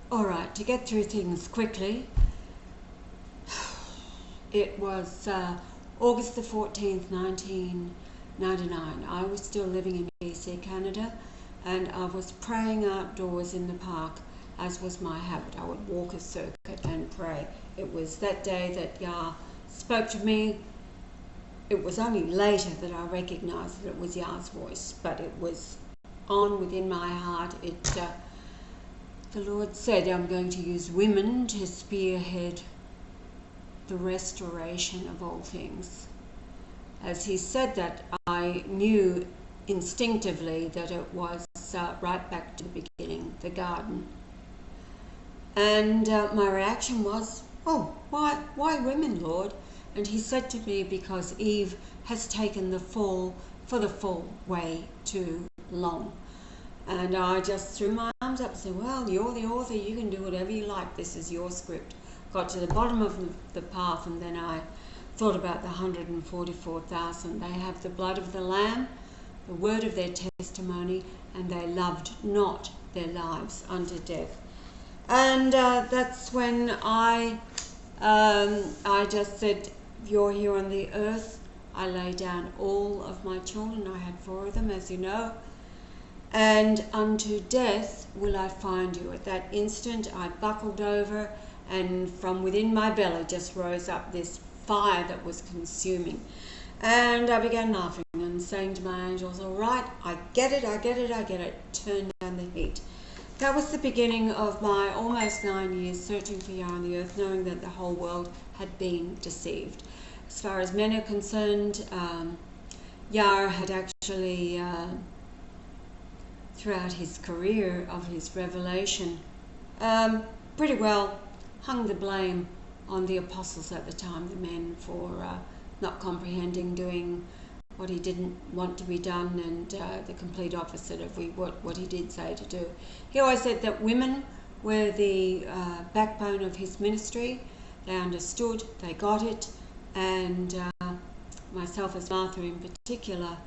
Alright, to get through things quickly, it was August the 14th, 1999. I was still living in BC, Canada, and I was praying outdoors in the park, as was my habit. I would walk a circuit and pray. It was that day that Yah spoke to me. It was only later that I recognized that it was Yah's voice, but it was on within my heart. The Lord said, I'm going to use women to spearhead the restoration of all things. As he said that, I knew instinctively that it was right back to the beginning, the garden. And my reaction was, oh, why women, Lord? And he said to me, because Eve has taken the fall for the full way too long. And I just threw my arms up and said, well, you're the author, you can do whatever you like, this is your script. Got to the bottom of the path, and then I thought about the 144,000. They have the blood of the Lamb, the word of their testimony, and they loved not their lives unto death. And that's when I just said, you're here on the earth. I lay down all of my children. I had 4 of them, as you know. And unto death will I find you. At that instant I buckled over, and from within my belly just rose up this fire that was consuming. And I began laughing and saying to my angels, all right, I get it, turn down the heat. That was the beginning of my almost 9 years searching for Yah on the earth, knowing that the whole world had been deceived. As far as men are concerned, Yah had actually, throughout his career of his revelation, pretty well hung the blame on the apostles at the time, the men, for not comprehending, doing what he didn't want to be done, and the complete opposite of what he did say to do. He always said that women were the backbone of his ministry. They understood, they got it, and myself as Martha in particular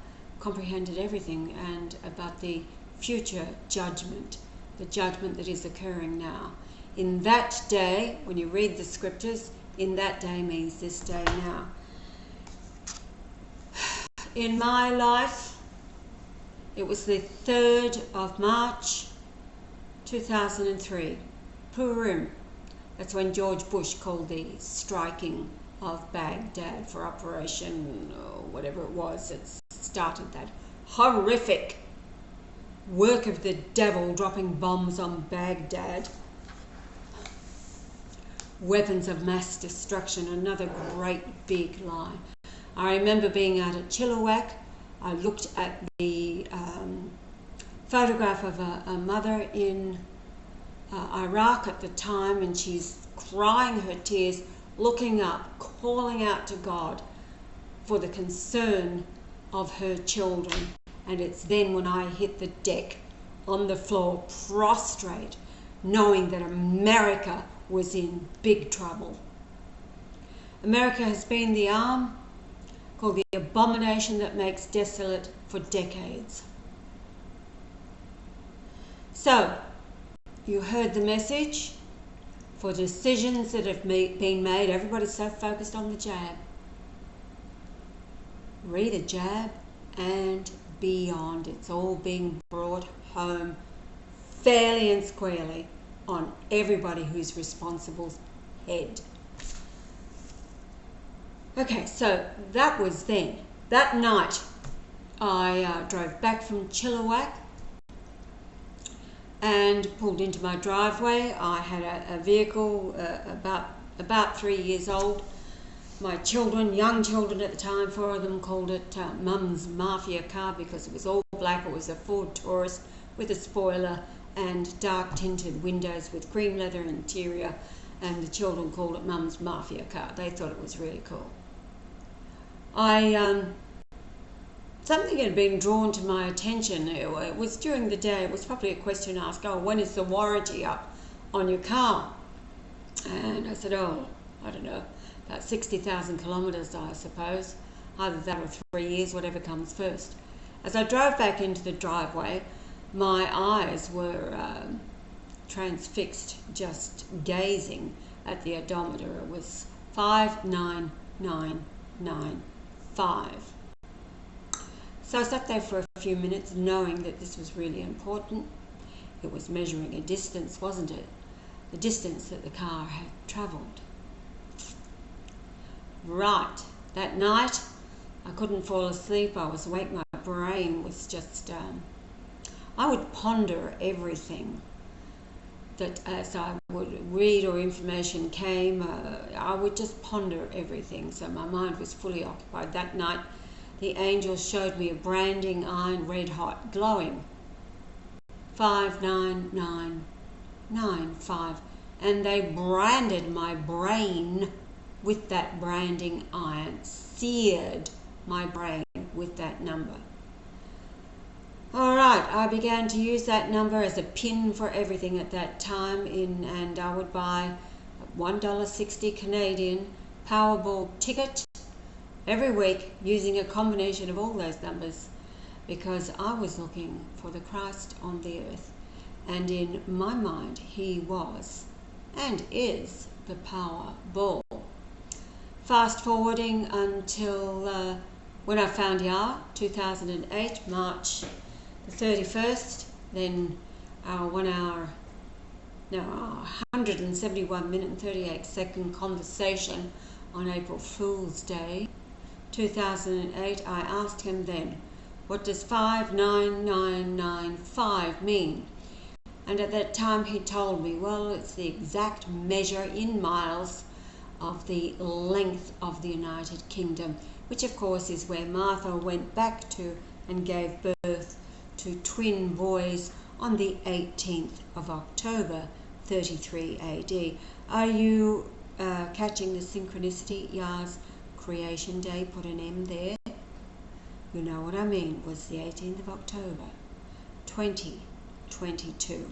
comprehended everything, and about the future judgment, the judgment that is occurring now. In that day, when you read the scriptures, in that day means this day now. In my life, it was the 3rd of March 2003, Purim. That's when George Bush called the striking of Baghdad for Operation, or whatever it was that started that horrific work of the devil, dropping bombs on Baghdad. Weapons of mass destruction, another great big lie. I remember being out at Chilliwack. I looked at the photograph of a mother in Iraq at the time, and she's crying her tears, looking up, calling out to God for the concern of her children. And it's then when I hit the deck on the floor, prostrate, knowing that America was in big trouble. America has been the arm called the abomination that makes desolate for decades. So, you heard the message. For decisions that have been made, everybody's so focused on the jab. Read the jab and beyond. It's all being brought home fairly and squarely on everybody who's responsible's head. Okay, so that was then. That night, I drove back from Chilliwack and pulled into my driveway. I had a vehicle about 3 years old. My children, young children at the time, 4 of them called it Mum's Mafia car because it was all black. It was a Ford Taurus with a spoiler and dark tinted windows with cream leather interior, and the children called it Mum's Mafia car. They thought it was really cool. Something had been drawn to my attention. It was during the day. It was probably a question asked, oh, when is the warranty up on your car? And I said, oh, I don't know, about 60,000 kilometres, I suppose. Either that or 3 years, whatever comes first. As I drove back into the driveway, my eyes were transfixed, just gazing at the odometer. It was 59995. So I sat there for a few minutes knowing that this was really important. It was measuring a distance, wasn't it? The distance that the car had travelled. Right, that night I couldn't fall asleep. I was awake. My brain was just, I would ponder everything that as I would read or information came, I would just ponder everything. So my mind was fully occupied. That night the angel showed me a branding iron, red hot, glowing. 59995, and they branded my brain with that branding iron, seared my brain with that number. All right, I began to use that number as a pin for everything at that time, and I would buy $1.60 Canadian Powerball ticket every week using a combination of all those numbers, because I was looking for the Christ on the earth, and in my mind he was and is the Powerball. Fast forwarding until when I found Yah, 2008, March the 31st, then our 171 minute and 38 second conversation on April Fool's Day, 2008, I asked him then, what does 59995 mean? And at that time he told me, well, it's the exact measure in miles of the length of the United Kingdom, which of course is where Martha went back to and gave birth to twin boys on the 18th of October 33 AD. Are you catching the synchronicity? Yah's creation day, put an M there. You know what I mean, was the 18th of October 2022.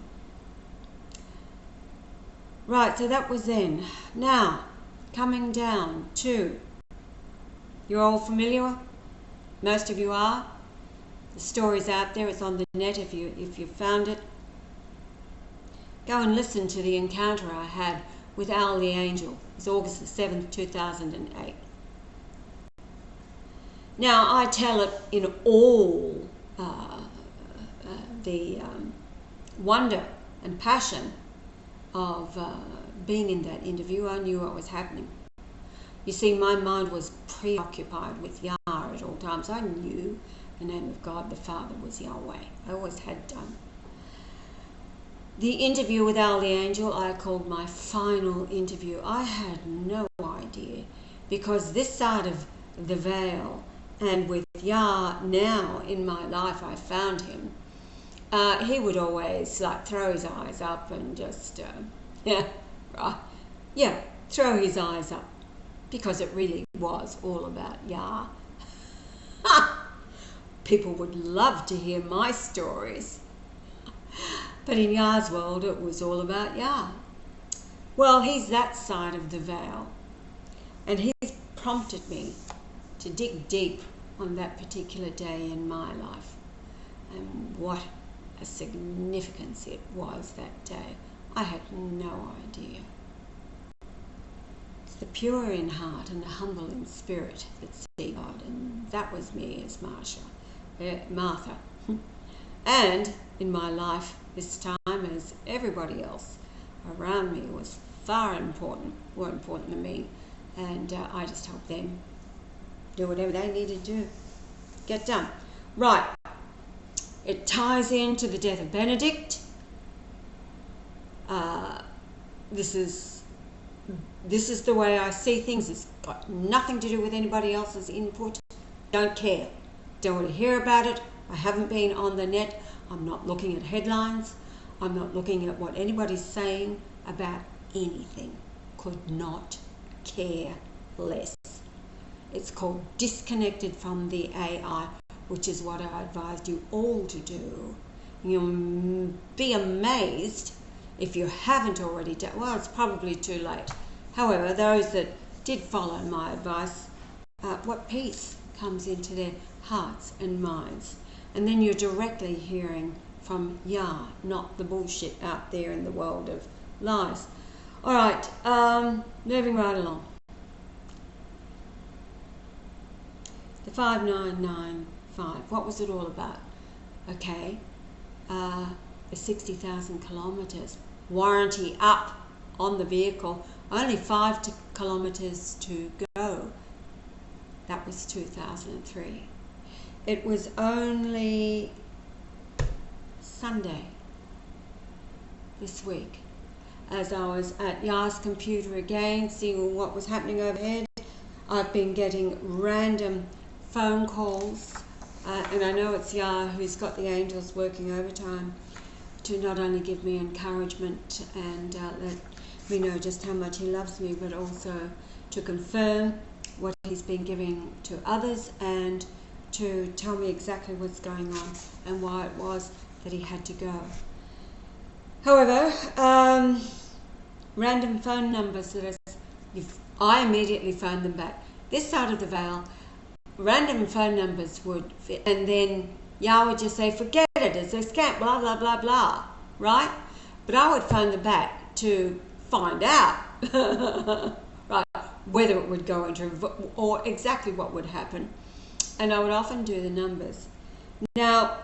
Right, so that was then. Now, coming down to, you're all familiar? Most of you are. The story's out there, it's on the net if you found it. Go and listen to the encounter I had with Al the Angel. It was August the 7th, 2008. Now, I tell it in all the wonder and passion of being in that interview. I knew what was happening. You see, my mind was preoccupied with Yah at all times. I knew the name of God the Father was Yahweh. I always had done. The interview with Al the Angel I called my final interview. I had no idea, because this side of the veil, and with Yah now in my life, I found him. He would always throw his eyes up and just, throw his eyes up, because it really was all about Yah. People would love to hear my stories, but in Yah's world it was all about Yah. Well, he's that side of the veil, and he's prompted me to dig deep on that particular day in my life, and what a significance it was that day. I had no idea. It's the pure in heart and the humble in spirit that see God, and that was me as Martha. And in my life this time, as everybody else around me was more important than me, and I just helped them do whatever they needed to do, get done. Right, it ties into the death of Benedict. This is the way I see things. It's got nothing to do with anybody else's input. Don't care. Don't want to hear about it. I haven't been on the net. I'm not looking at headlines. I'm not looking at what anybody's saying about anything. Could not care less. It's called disconnected from the AI, which is what I advised you all to do. You'll be amazed if you haven't already done. Well, it's probably too late. However, those that did follow my advice, what peace comes into their hearts and minds. And then you're directly hearing from Yah, not the bullshit out there in the world of lies. All right, moving right along. The 5995, what was it all about? Okay, the 60,000 kilometres, warranty up on the vehicle, only 5 kilometres to go. That was 2003. It was only Sunday this week, as I was at Yah's computer again, seeing what was happening overhead. I've been getting random phone calls, and I know it's Yah who's got the angels working overtime to not only give me encouragement and let me know just how much he loves me, but also to confirm what he's been giving to others and to tell me exactly what's going on and why it was that he had to go. However, random phone numbers that I immediately phoned them back. This side of the veil, random phone numbers would, and then Yah would just say, forget it, it's a scam, blah, blah, blah, blah, right? But I would phone them back to find out, right, whether it would go into, or exactly what would happen. And I would often do the numbers. Now,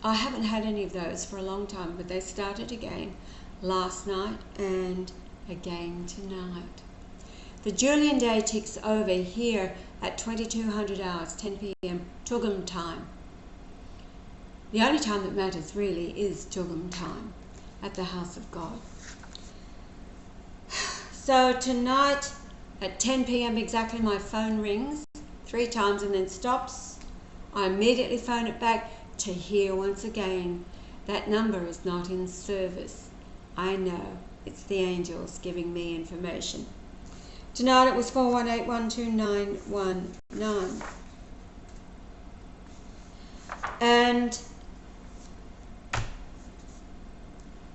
I haven't had any of those for a long time, but they started again last night and again tonight. The Julian day ticks over here at 2200 hours, 10 p.m. Tugum time. The only time that matters really is Tugum time at the House of God. So tonight at 10 p.m. exactly, my phone rings 3 times and then stops. I immediately phone it back to hear once again that number is not in service. I know, it's the angels giving me information. Tonight it was 418-12919. And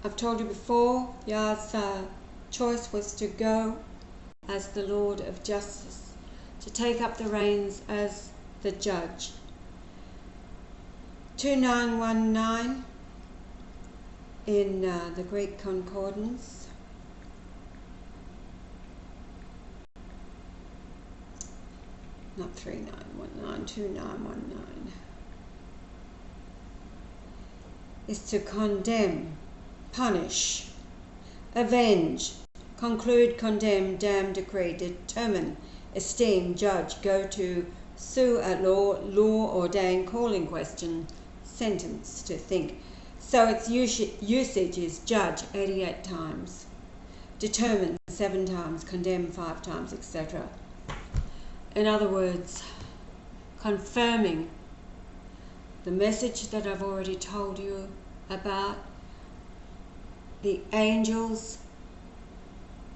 I've told you before, Yah's choice was to go as the Lord of Justice, to take up the reins as the judge. 2919 in the Greek Concordance. Not 3919, 2919. Is to condemn, punish, avenge, conclude, condemn, damn, decree, determine, esteem, judge, go to, sue at law, ordain, call in question, sentence, to think. So its usage is judge 88 times, determine 7 times, condemn 5 times, etc. In other words, confirming the message that I've already told you about. The angels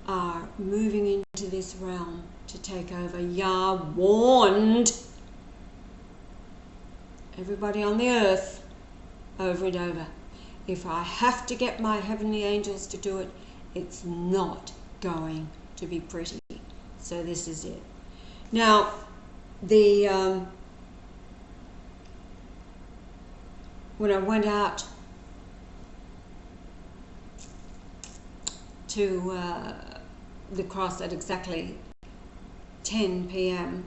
are moving into this realm to take over. Yah warned everybody on the earth over and over. If I have to get my heavenly angels to do it, it's not going to be pretty. So this is it. Now, when I went out to the cross at exactly 10 p.m.,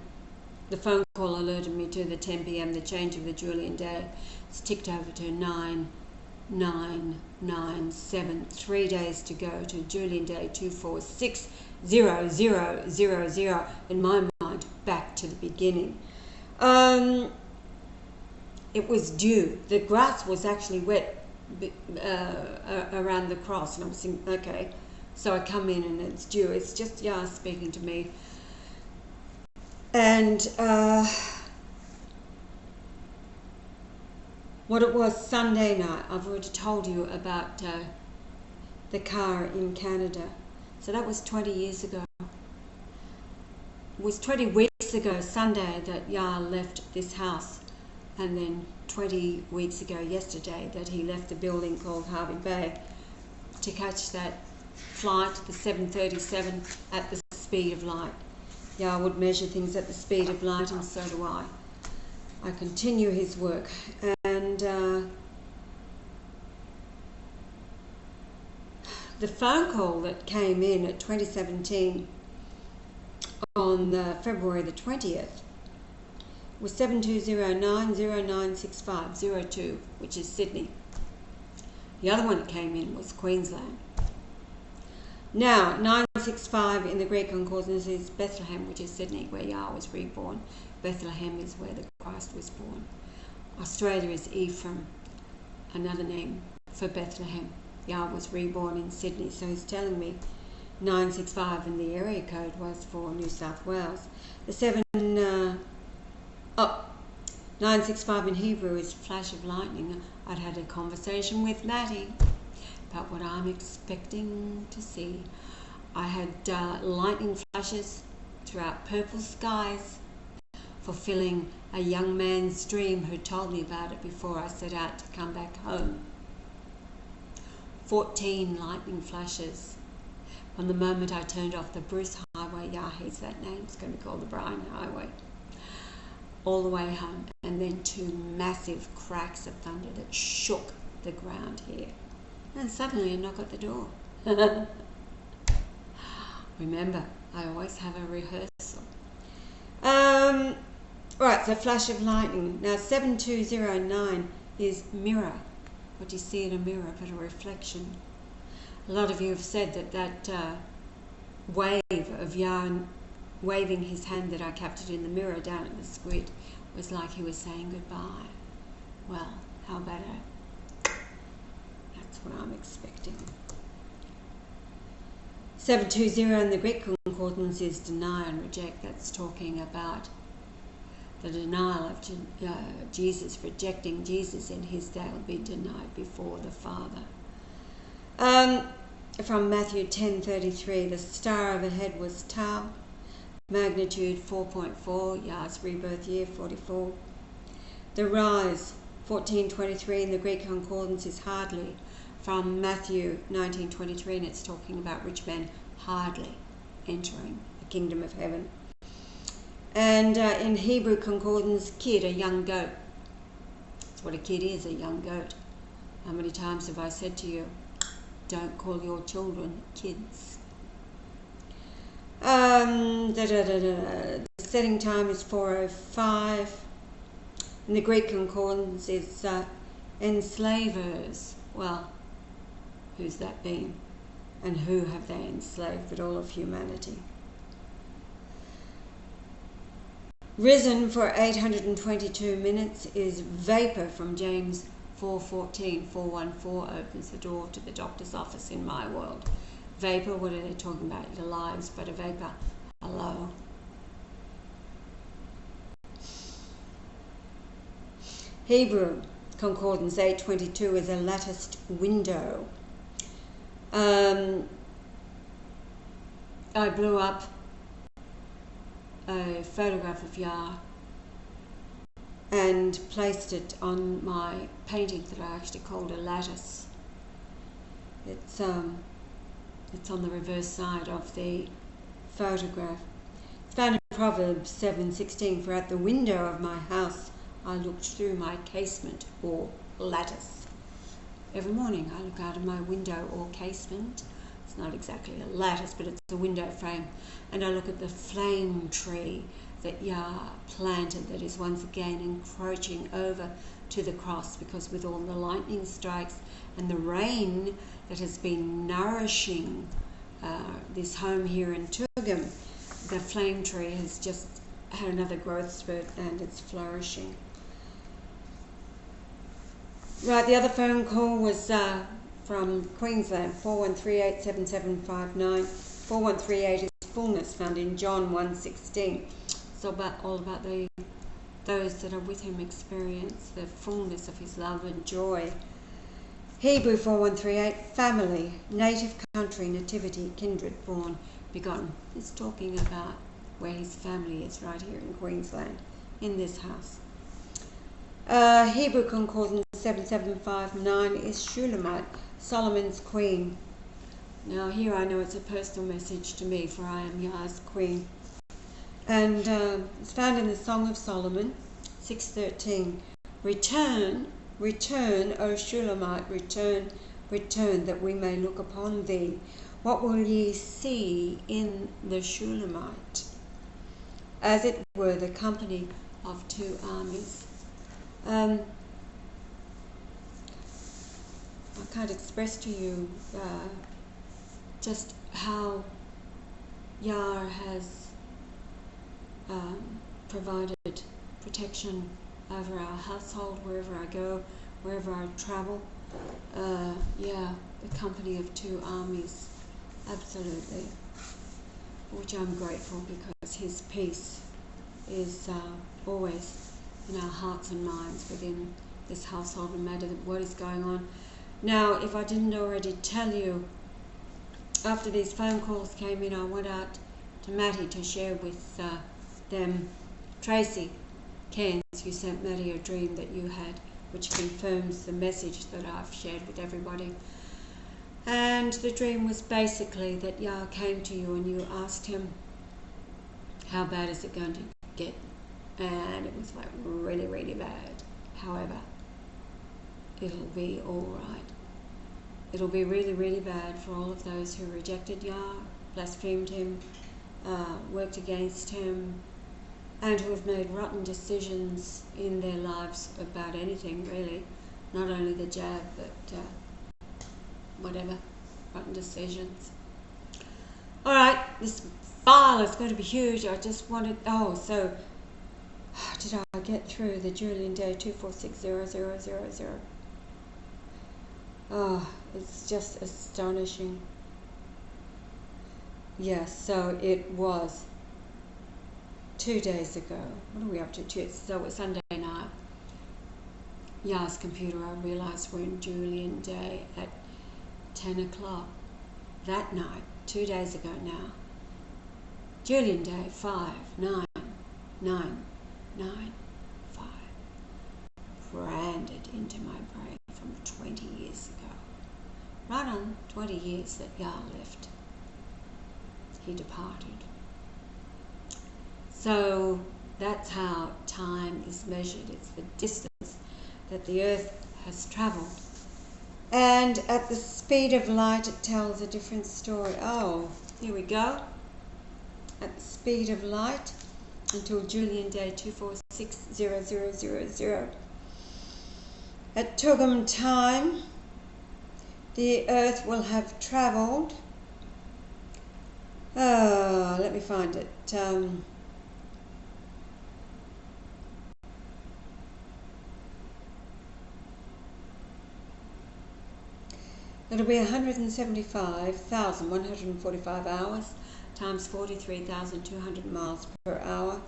the phone call alerted me to the 10 p.m., the change of the Julian day. It's ticked over to 9997, 3 days to go to Julian day 246000, in my mind, back to the beginning. It was dew. The grass was actually wet around the cross, and I was thinking, okay, so I come in and it's dew. It's just Yah speaking to me. And what it was Sunday night, I've already told you about the car in Canada. So that was 20 years ago. It was 20 weeks ago, Sunday, that Yah left this house. And then 20 weeks ago, yesterday, that he left the building called Hervey Bay to catch that flight, the 737, at the speed of light. Yah would measure things at the speed of light, and so do I. I continue his work. And the phone call that came in at 2017 on February the 20th was 7209096502, which is Sydney. The other one that came in was Queensland. Now, 965 in the Greek Concordance is Bethlehem, which is Sydney, where Yah was reborn. Bethlehem is where the Christ was born. Australia is Ephraim, another name for Bethlehem. Yah was reborn in Sydney. So he's telling me 965 and the area code was for New South Wales. The 965 in Hebrew is flash of lightning. I'd had a conversation with Matty about what I'm expecting to see. I had lightning flashes throughout purple skies, fulfilling a young man's dream who told me about it before I set out to come back home. 14 lightning flashes. From the moment I turned off the Bruce Highway, Yah hates that name, it's going to be called the Brian Highway, all the way home, and then 2 massive cracks of thunder that shook the ground here. And suddenly a knock at the door. Remember, I always have a rehearsal. Right, so flash of lightning. Now 7209 is mirror. What do you see in a mirror but a reflection? A lot of you have said that wave of Yah waving his hand that I captured in the mirror down at the squid was like he was saying goodbye. Well, how about it? That's what I'm expecting. 720 in the Greek Concordance is deny and reject. That's talking about the denial of Jesus, rejecting Jesus in his day will be denied before the Father. From Matthew 10:33, the star overhead was Tau, magnitude 4.4, Yah's rebirth year 44. The rise 14:23 in the Greek Concordance is hardly, from Matthew 19:23, and it's talking about rich men hardly entering the kingdom of heaven. And in Hebrew Concordance, kid, a young goat. That's what a kid is, a young goat. How many times have I said to you, don't call your children kids? The setting time is 4:05. In the Greek Concordance is enslavers. Well, who's that been? And who have they enslaved but all of humanity? Risen for 822 minutes is vapor from James 4:14. 4:14 opens the door to the doctor's office in my world. Vapor, what are they talking about? Your lives, but a vapor. Hello. Hebrew Concordance 8:22 is a latticed window. I blew up a photograph of Yah and placed it on my painting that I actually called a lattice. It's on the reverse side of the photograph. It's found in Proverbs 7:16. For at the window of my house I looked through my casement or lattice. Every morning I look out of my window or casement. It's not exactly a lattice, but it's a window frame, and I look at the flame tree that Yah planted that is once again encroaching over to the cross, because with all the lightning strikes and the rain that has been nourishing this home here in Turgum, the flame tree has just had another growth spurt and it's flourishing. Right, the other phone call was from Queensland, 41387759. 4138 is fullness, found in John 1:16. It's all about those that are with him experience the fullness of his love and joy. Hebrew 4138, family, native country, nativity, kindred, born, begotten. It's talking about where his family is right here in Queensland, in this house. Hebrew Concordance 7759 is Shulamite, Solomon's queen. Now here I know it's a personal message to me, for I am Yah's queen. And it's found in the Song of Solomon 6:13. Return, O Shulamite, return, return, that we may look upon thee. What will ye see in the Shulamite? As it were the company of two armies. I can't express to you just how Yah has provided protection over our household, wherever I go, wherever I travel. The company of two armies, absolutely, which I'm grateful, because his peace is always in our hearts and minds within this household, no matter what is going on. Now, if I didn't already tell you, after these phone calls came in, I went out to Matty to share with them. Tracy Cairns, you sent Matty a dream that you had, which confirms the message that I've shared with everybody. And the dream was basically that Yah came to you and you asked him, how bad is it going to get? And it was like really, really bad. However, it'll be all right. It'll be really, really bad for all of those who rejected Yah, blasphemed him, worked against him, and who have made rotten decisions in their lives about anything, really. Not only the jab, but whatever, rotten decisions. All right, this file is going to be huge. I just wanted, did I get through the Julian day 2460000? Oh, it's just astonishing. Yes, so it was 2 days ago. What are we up to? So it's Sunday night. Yah's computer, I realised we're in Julian day at 10 o'clock that night, 2 days ago now. Julian day 59995. Branded into my brain from 20 years ago. Right on 20 years that Yah left. He departed. So that's how time is measured. It's the distance that the earth has travelled. And at the speed of light, it tells a different story. Oh, here we go. At the speed of light, until Julian day 2460000. At Tugum time, the earth will have travelled, let me find it, it'll be 175,145 hours times 43,200 miles per hour,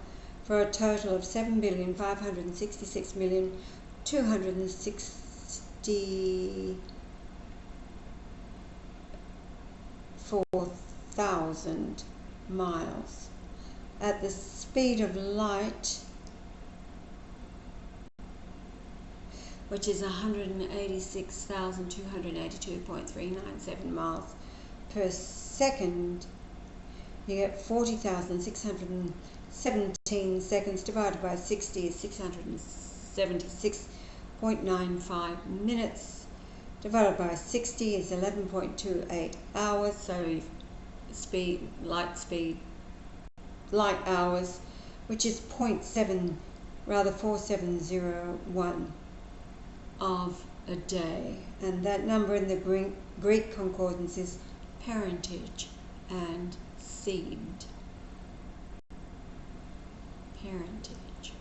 for a total of 7,566,264,000 miles. At the speed of light, which is 186,282.397 miles per second, you get 40,617 seconds divided by 60 is 676.95 minutes. Divided by 60 is 11.28 hours. So light hours, which is 4701 of a day. And that number in the Greek Concordance is parentage and seed. Parentage.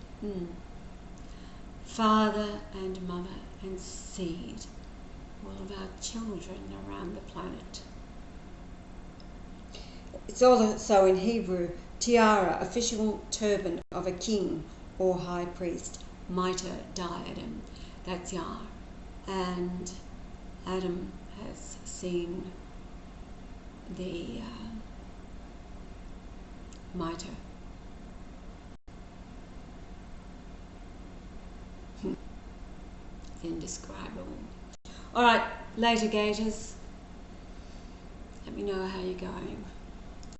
Father and mother and seed. All of our children around the planet. It's also in Hebrew, tiara, official turban of a king or high priest, mitre, diadem. That's Yah. And Adam has seen the mitre. Indescribable. All right, later Gators. Let me know how you're going.